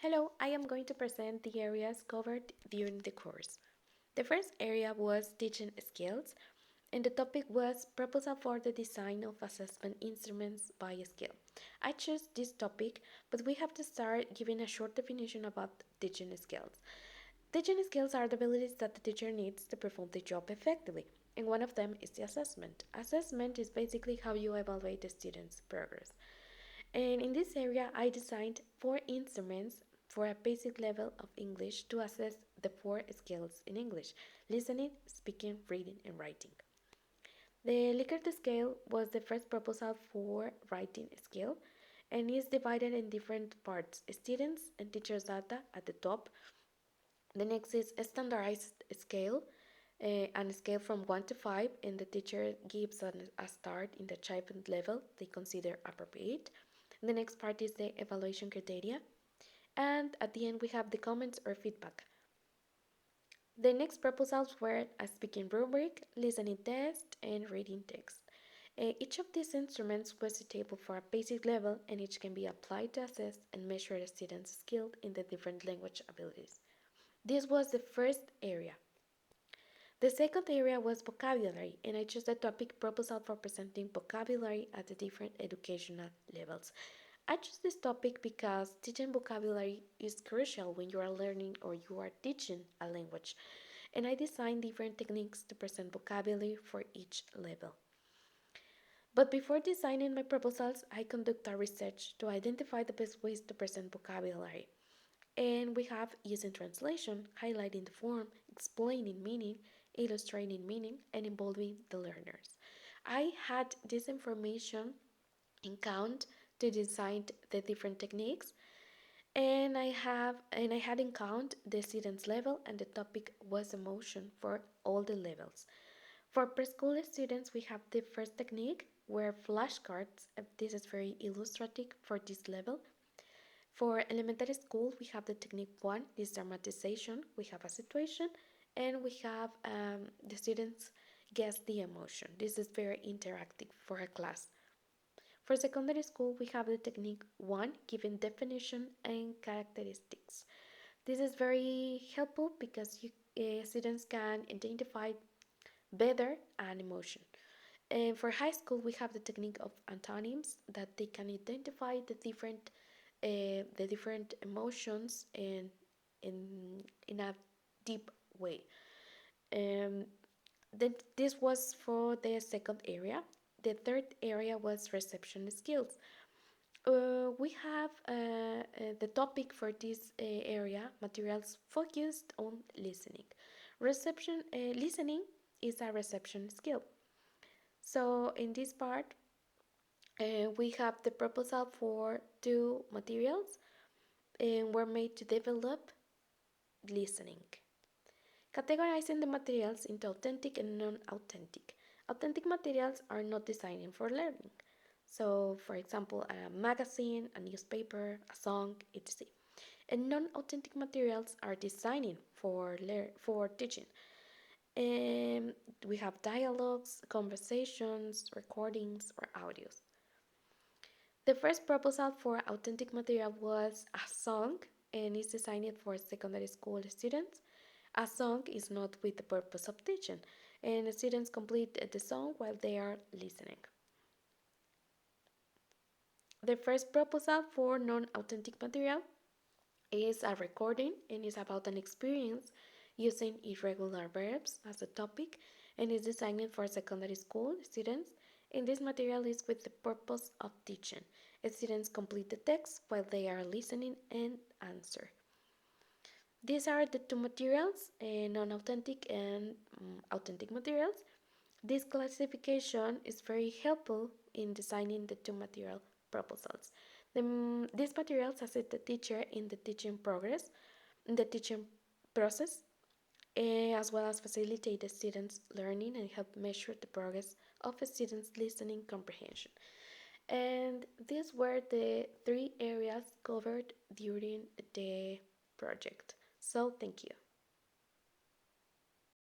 Hello, I am going to present the areas covered during the course. The first area was teaching skills, and the topic was proposal for the design of assessment instruments by skill. I chose this topic, but we have to start giving a short definition about teaching skills. Teaching skills are the abilities that the teacher needs to perform the job effectively, and one of them is the assessment. Assessment is basically how you evaluate the student's progress. And in this area, I designed four instruments for a basic level of English to assess the four skills in English: listening, speaking, reading, and writing. The Likert scale was the first proposal for writing skill and is divided in different parts: students and teachers' data at the top. The next is a standardized scale, and a scale from 1 to 5, and the teacher gives a start in the achievement level they consider appropriate. The next part is the evaluation criteria, and at the end we have the comments or feedback. The next proposals were a speaking rubric, listening test, and reading text. Each of these instruments was suitable for a basic level, and each can be applied to assess and measure a student's skill in the different language abilities. This was the first area. The second area was vocabulary, and I chose the topic proposal for presenting vocabulary at the different educational levels. I chose this topic because teaching vocabulary is crucial when you are learning or you are teaching a language, and I designed different techniques to present vocabulary for each level. But before designing my proposals, I conduct a research to identify the best ways to present vocabulary. And we have using translation, highlighting the form, explaining meaning, illustrating meaning, and involving the learners. I had this information in count to design the different techniques, and I had in count the students level, and the topic was emotion for all the levels. For preschool students, we have the first technique where flashcards. This is very illustrative for this level. For elementary school, we have the technique 1, this dramatization. We have a situation, and we have the students guess the emotion. This is very interactive for a class. For secondary school, we have the technique 1, giving definition and characteristics. This is very helpful because students can identify better an emotion. And for high school, we have the technique of antonyms that they can identify the different emotions in a deep way. Um, then this was for the second area. The third area was reception skills. We have the topic for this area, materials focused on listening. Listening is a reception skill. So in this part, we have the proposal for two materials and were made to develop listening. Categorizing the materials into authentic and non-authentic. Authentic materials are not designed for learning. So, for example, a magazine, a newspaper, a song, etc. And non-authentic materials are designed for teaching. And we have dialogues, conversations, recordings, or audios. The first proposal for authentic material was a song and is designed for secondary school students. A song is not with the purpose of teaching, and students complete the song while they are listening. The first proposal for non-authentic material is a recording and is about an experience using irregular verbs as a topic and is designed for secondary school students. And this material is with the purpose of teaching. Students complete the text while they are listening and answer. These are the two materials, non-authentic and authentic materials. This classification is very helpful in designing the two material proposals. These materials assist the teacher in the teaching progress, in the teaching process, as well as facilitate the students' learning and help measure the progress of the students' listening comprehension. And these were the three areas covered during the project. So, thank you.